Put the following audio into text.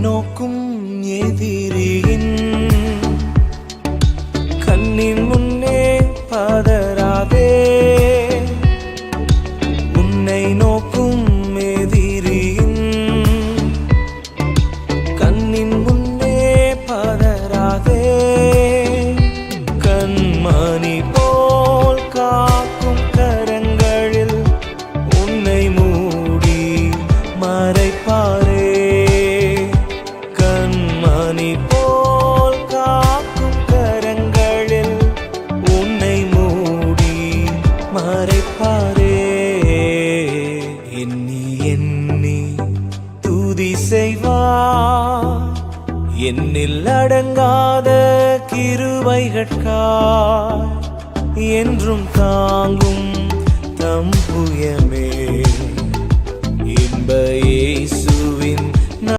நோக்கும் எதிரியின் கண்ணின் முன்னே பதறாதே. உன்னை நோக்கும் எதிரியின் கண்ணின் முன்னே பதறாதே. கண்மணி போல் காக்கும் கரங்களில் உன்னை மூடி மறைப்பாரே. கண்மணி போல் காக்கும் கரங்களில் உன்னை மூடி மறைப்பாரே. எண்ணி எண்ணி துதி செய்வார் என்னில் அடங்காத கிருபைகட்காய் என்றும் தாங்கும் தம்புயமே. இன்ப